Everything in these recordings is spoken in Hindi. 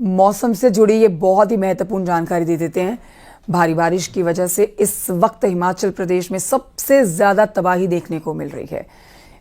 मौसम से जुड़ी ये बहुत ही महत्वपूर्ण जानकारी दे देते हैं। भारी बारिश की वजह से इस वक्त हिमाचल प्रदेश में सबसे ज्यादा तबाही देखने को मिल रही है।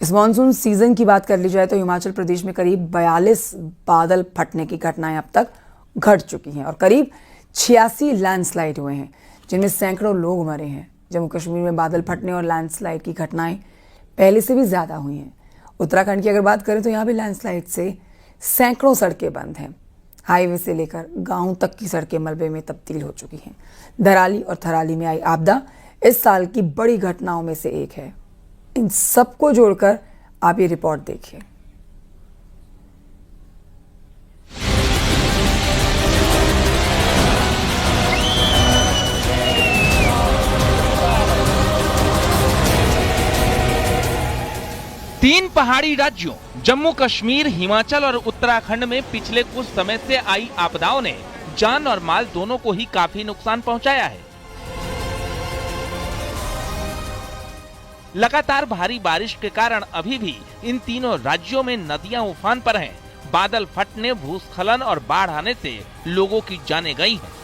इस मानसून सीजन की बात कर ली जाए तो हिमाचल प्रदेश में करीब 42 बादल फटने की घटनाएं अब तक घट चुकी हैं और करीब 86 लैंडस्लाइड हुए हैं, जिनमें सैकड़ों लोग मरे हैं। जम्मू कश्मीर में बादल फटने और लैंडस्लाइड की घटनाएं पहले से भी ज्यादा हुई हैं। उत्तराखंड की अगर बात करें तो यहाँ भी लैंडस्लाइड से सैकड़ों सड़कें बंद हैं। हाईवे से लेकर गांव तक की सड़कें मलबे में तब्दील हो चुकी हैं। धराली और थराली में आई आपदा इस साल की बड़ी घटनाओं में से एक है। इन सबको जोड़कर आप ये रिपोर्ट देखिए। तीन पहाड़ी राज्यों जम्मू कश्मीर, हिमाचल और उत्तराखंड में पिछले कुछ समय से आई आपदाओं ने जान और माल दोनों को ही काफी नुकसान पहुंचाया है। लगातार भारी बारिश के कारण अभी भी इन तीनों राज्यों में नदियां उफान पर हैं। बादल फटने, भूस्खलन और बाढ़ आने से लोगों की जानें गई हैं।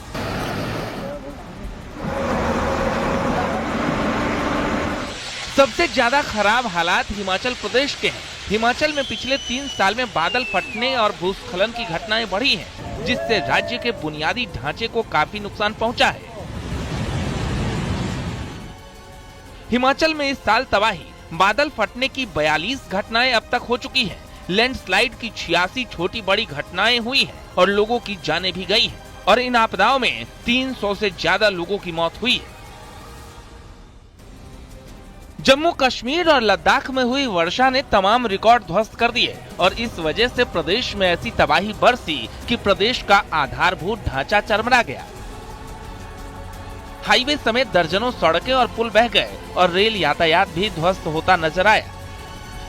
सबसे ज्यादा खराब हालात हिमाचल प्रदेश के हैं। हिमाचल में पिछले 3 साल में बादल फटने और भूस्खलन की घटनाएं बढ़ी हैं, जिससे राज्य के बुनियादी ढांचे को काफी नुकसान पहुंचा है। हिमाचल में इस साल तबाही, बादल फटने की 42 घटनाएं अब तक हो चुकी हैं। लैंडस्लाइड की 86 छोटी बड़ी घटनाएं हुई हैं और लोगों की जानें भी गई हैं और इन आपदाओं में 300 से ज्यादा लोगों की मौत हुई है। जम्मू कश्मीर और लद्दाख में हुई वर्षा ने तमाम रिकॉर्ड ध्वस्त कर दिए और इस वजह से प्रदेश में ऐसी तबाही बरसी कि प्रदेश का आधारभूत ढांचा चरमरा गया। हाईवे समेत दर्जनों सड़कें और पुल बह गए और रेल यातायात भी ध्वस्त होता नजर आया।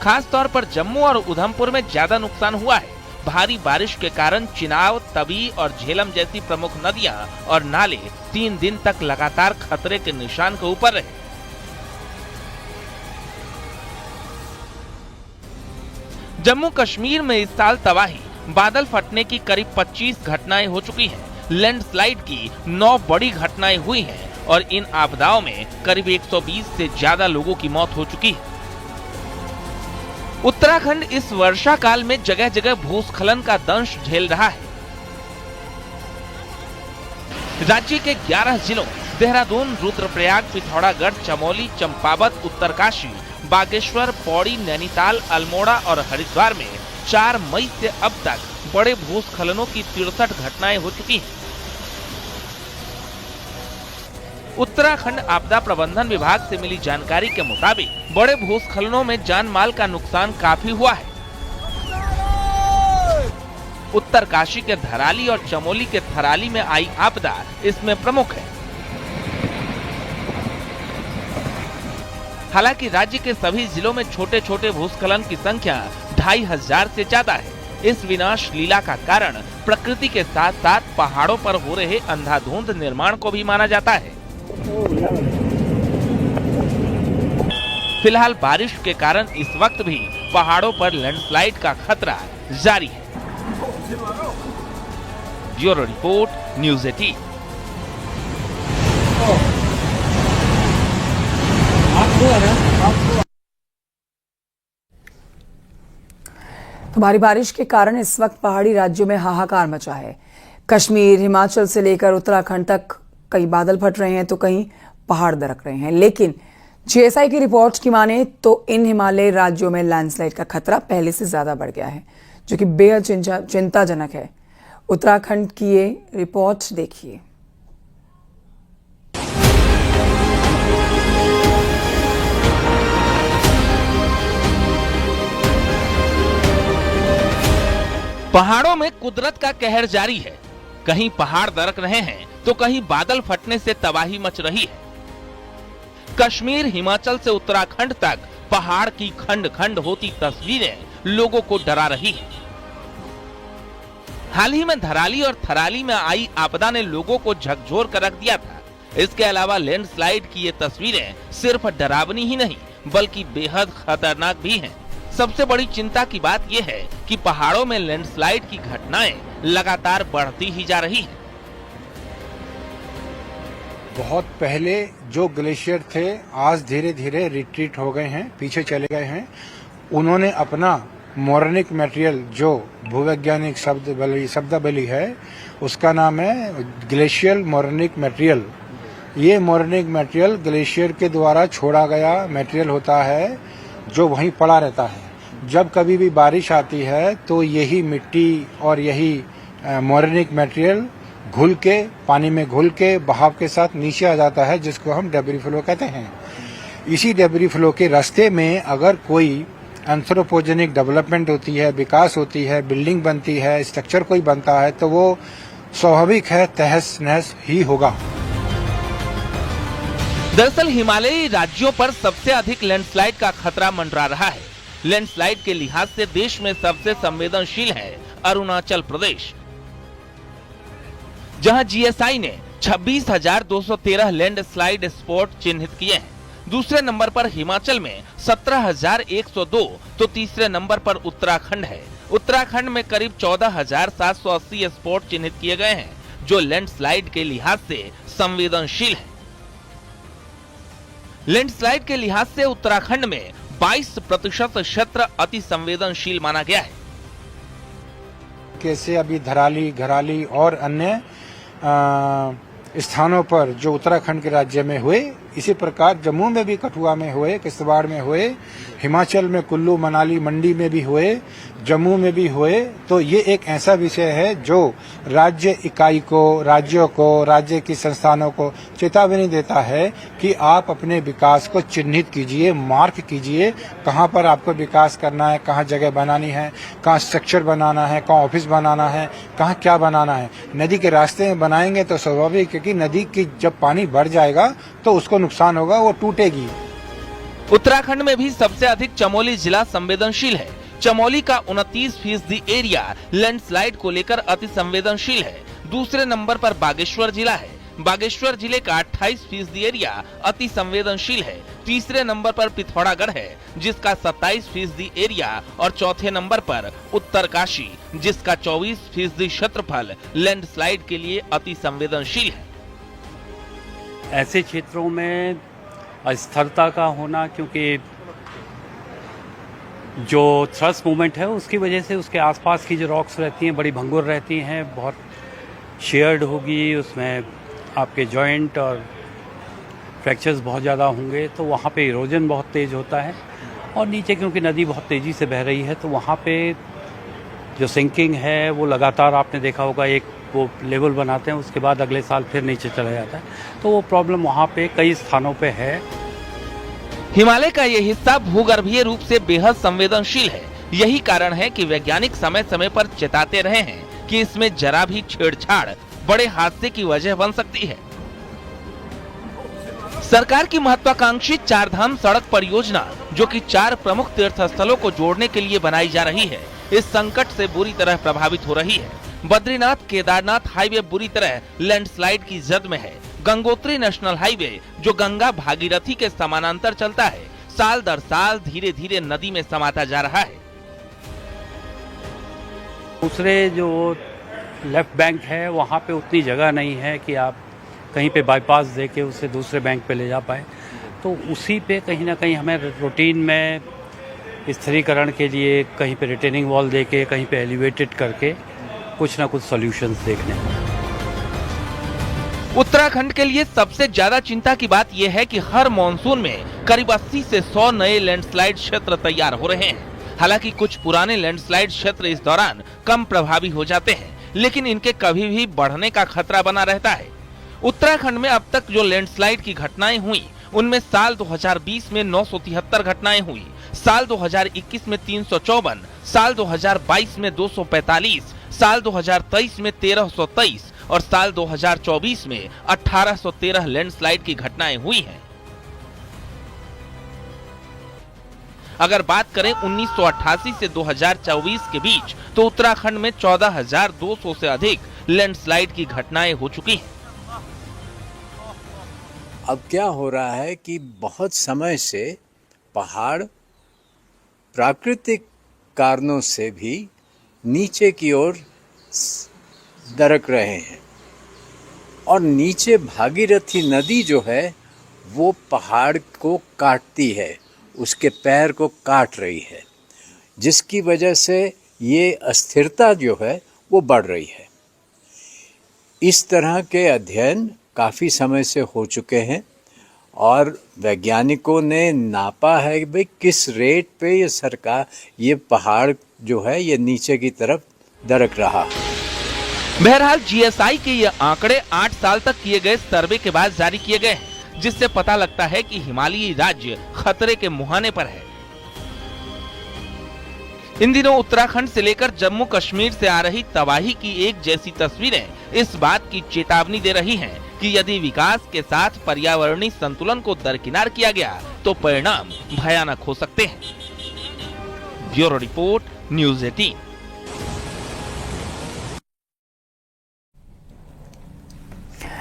खास तौर पर जम्मू और उधमपुर में ज्यादा नुकसान हुआ है। भारी बारिश के कारण चिनाब, तवी और झेलम जैसी प्रमुख नदियां और नाले 3 दिन तक लगातार खतरे के निशान के ऊपर रहे। जम्मू कश्मीर में इस साल तबाही, बादल फटने की करीब 25 घटनाएं हो चुकी हैं। लैंडस्लाइड की 9 बड़ी घटनाएं हुई हैं और इन आपदाओं में करीब 120 से ज्यादा लोगों की मौत हो चुकी है। उत्तराखंड इस वर्षा काल में जगह जगह भूस्खलन का दंश झेल रहा है। राज्य के 11 जिलों देहरादून, रुद्रप्रयाग, पिथौरागढ़, चमोली, चंपावत, उत्तरकाशी, बागेश्वर, पौड़ी, नैनीताल, अल्मोड़ा और हरिद्वार में 4 मई से अब तक बड़े भूस्खलनों की 63 घटनाएं हो चुकी हैं। उत्तराखंड आपदा प्रबंधन विभाग से मिली जानकारी के मुताबिक बड़े भूस्खलनों में जान माल का नुकसान काफी हुआ है। उत्तरकाशी के धराली और चमोली के थराली में आई आपदा इसमें प्रमुख है। हालांकि राज्य के सभी जिलों में छोटे छोटे भूस्खलन की संख्या 2500 से ज्यादा है। इस विनाश लीला का कारण प्रकृति के साथ साथ पहाड़ों पर हो रहे अंधाधुंध निर्माण को भी माना जाता है। फिलहाल बारिश के कारण इस वक्त भी पहाड़ों पर लैंडस्लाइड का खतरा जारी है। Bureau report, news 18। तो भारी बारिश के कारण इस वक्त पहाड़ी राज्यों में हाहाकार मचा है। कश्मीर, हिमाचल से लेकर उत्तराखंड तक कई बादल फट रहे हैं तो कहीं पहाड़ दरक रहे हैं। लेकिन जीएसआई की रिपोर्ट की माने तो इन हिमालयी राज्यों में लैंडस्लाइड का खतरा पहले से ज्यादा बढ़ गया है, जो कि बेहद चिंताजनक है। उत्तराखंड की ये रिपोर्ट देखिए। पहाड़ों में कुदरत का कहर जारी है। कहीं पहाड़ दरक रहे हैं तो कहीं बादल फटने से तबाही मच रही है। कश्मीर, हिमाचल से उत्तराखंड तक पहाड़ की खंड खंड होती तस्वीरें लोगों को डरा रही हैं। हाल ही में धराली और थराली में आई आपदा ने लोगों को झकझोर कर रख दिया था। इसके अलावा लैंडस्लाइड की ये तस्वीरें सिर्फ डरावनी ही नहीं बल्कि बेहद खतरनाक भी हैं। सबसे बड़ी चिंता की बात यह है कि पहाड़ों में लैंडस्लाइड की घटनाएं लगातार बढ़ती ही जा रही है। बहुत पहले जो ग्लेशियर थे आज धीरे धीरे रिट्रीट हो गए हैं, पीछे चले गए हैं। उन्होंने अपना मोरनिक मटेरियल जो भूवैज्ञानिक शब्दावली है उसका नाम है ग्लेशियल मोरनिक मटेरियल। ये मोरनिक मटेरियल ग्लेशियर के द्वारा छोड़ा गया मटेरियल होता है जो वहीं पड़ा रहता है। जब कभी भी बारिश आती है तो यही मिट्टी और यही मोरनिक मटेरियल घुल के पानी में घुल के बहाव के साथ नीचे आ जाता है, जिसको हम डेब्री फ्लो कहते हैं। इसी डेब्री फ्लो के रास्ते में अगर कोई एंथ्रोपोजेनिक डेवलपमेंट होती है, विकास होती है, बिल्डिंग बनती है, स्ट्रक्चर कोई बनता है तो वो स्वाभाविक है तहस नहस ही होगा। दरअसल हिमालयी राज्यों पर सबसे अधिक लैंडस्लाइड का खतरा मंडरा रहा है। लैंडस्लाइड के लिहाज से देश में सबसे संवेदनशील है अरुणाचल प्रदेश, जहां जीएसआई ने 26,213 लैंडस्लाइड स्पॉट चिन्हित किए हैं। दूसरे नंबर पर हिमाचल में 17,102 तो तीसरे नंबर पर उत्तराखंड है। उत्तराखंड में करीब 14,780 स्पॉट चिन्हित किए गए हैं जो लैंडस्लाइड के लिहाज से संवेदनशील है। लैंडस्लाइड के लिहाज से उत्तराखंड में 22% क्षेत्र अति संवेदनशील माना गया है। कैसे अभी धराली, घराली और अन्य स्थानों पर जो उत्तराखंड के राज्य में हुए, इसी प्रकार जम्मू में भी कठुआ में हुए, किश्तवाड़ में हुए, हिमाचल में कुल्लू मनाली मंडी में भी हुए, जम्मू में भी हुए। तो ये एक ऐसा विषय है जो राज्य इकाई को, राज्यों को, राज्य की संस्थानों को चेतावनी देता है कि आप अपने विकास को चिन्हित कीजिए, मार्क कीजिए, कहाँ पर आपको विकास करना है, कहाँ जगह बनानी है, कहाँ स्ट्रक्चर बनाना है, कहाँ ऑफिस बनाना है, कहाँ क्या बनाना है। नदी के रास्ते में बनाएंगे तो स्वाभाविक है कि नदी की जब पानी बढ़ जाएगा तो उसको नुकसान होगा, वो टूटेगी। उत्तराखंड में भी सबसे अधिक चमोली जिला संवेदनशील है। चमोली का 29% एरिया लैंडस्लाइड को लेकर अति संवेदनशील है। दूसरे नंबर पर बागेश्वर जिला है। बागेश्वर जिले का 28% एरिया अति संवेदनशील है। तीसरे नंबर पर पिथौरागढ़ है जिसका 27% एरिया और चौथे नंबर पर उत्तरकाशी जिसका 24% क्षेत्रफल लैंडस्लाइड के लिए अति संवेदनशील है। ऐसे क्षेत्रों में अस्थिरता का होना, क्योंकि जो थ्रस्ट मूवमेंट है उसकी वजह से उसके आसपास की जो रॉक्स रहती हैं बड़ी भंगुर रहती हैं, बहुत शेयर्ड होगी, उसमें आपके जॉइंट और फ्रैक्चर्स बहुत ज़्यादा होंगे, तो वहाँ पे इरोजन बहुत तेज़ होता है। और नीचे क्योंकि नदी बहुत तेज़ी से बह रही है तो वहाँ पे जो सिंकिंग है वो लगातार, आपने देखा होगा, एक वो लेवल बनाते हैं उसके बाद अगले साल फिर नीचे चला जाता है, तो वो प्रॉब्लम वहाँ पे कई स्थानों पे है। हिमालय का ये हिस्सा भूगर्भीय रूप से बेहद संवेदनशील है। यही कारण है कि वैज्ञानिक समय समय पर चेताते रहे हैं कि इसमें जरा भी छेड़छाड़ बड़े हादसे की वजह बन सकती है। सरकार की महत्वाकांक्षी चारधाम सड़क परियोजना, जो कि 4 प्रमुख तीर्थ स्थलों को जोड़ने के लिए बनाई जा रही है, इस संकट से बुरी तरह प्रभावित हो रही है। बद्रीनाथ केदारनाथ हाईवे बुरी तरह लैंडस्लाइड की जद में है। गंगोत्री नेशनल हाईवे, जो गंगा भागीरथी के समानांतर चलता है, साल दर साल धीरे धीरे नदी में समाता जा रहा है। दूसरे जो लेफ्ट बैंक है वहाँ पे उतनी जगह नहीं है कि आप कहीं पे बाईपास दे के उसे दूसरे बैंक पे ले जा पाए, तो उसी पे कहीं ना कहीं हमें रूटीन में स्थिरीकरण के लिए कहीं पे रिटेनिंग वॉल दे के, कहीं पे एलिवेटेड करके कुछ ना कुछ सॉल्यूशंस देखने। उत्तराखंड के लिए सबसे ज्यादा चिंता की बात यह है कि हर मॉनसून में करीब 80 से 100 नए लैंडस्लाइड क्षेत्र तैयार हो रहे हैं। हालांकि कुछ पुराने लैंडस्लाइड क्षेत्र इस दौरान कम प्रभावी हो जाते हैं, लेकिन इनके कभी भी बढ़ने का खतरा बना रहता है। उत्तराखंड में अब तक जो लैंडस्लाइड की घटनाएं हुई, उनमें साल 2020 में 973 घटनाएं हुई, साल 2021 में 354, साल 2022 में 245, साल 2023 में 1323 और साल 2024 में 1813 लैंडस्लाइड की घटनाएं हुई हैं। अगर बात करें 1988 से 2024 के बीच, तो उत्तराखंड में 14,200 से अधिक लैंडस्लाइड की घटनाएं हो चुकी हैं। अब क्या हो रहा है कि बहुत समय से पहाड़ प्राकृतिक कारणों से भी नीचे की ओर दरक रहे हैं। और नीचे भागीरथी नदी जो है वो पहाड़ को काटती है, उसके पैर को काट रही है, जिसकी वजह से ये अस्थिरता जो है वो बढ़ रही है। इस तरह के अध्ययन काफ़ी समय से हो चुके हैं और वैज्ञानिकों ने नापा है कि भाई किस रेट पे ये पहाड़ जो है ये नीचे की तरफ दरक रहा है। बहरहाल जीएसआई के ये आंकड़े 8 साल तक किए गए सर्वे के बाद जारी किए गए हैं, जिससे पता लगता है कि हिमालयी राज्य खतरे के मुहाने पर है। इन दिनों उत्तराखंड से लेकर जम्मू कश्मीर से आ रही तबाही की एक जैसी तस्वीरें इस बात की चेतावनी दे रही हैं कि यदि विकास के साथ पर्यावरणीय संतुलन को दरकिनार किया गया तो परिणाम भयानक हो सकते हैं। Bureau report, news 18।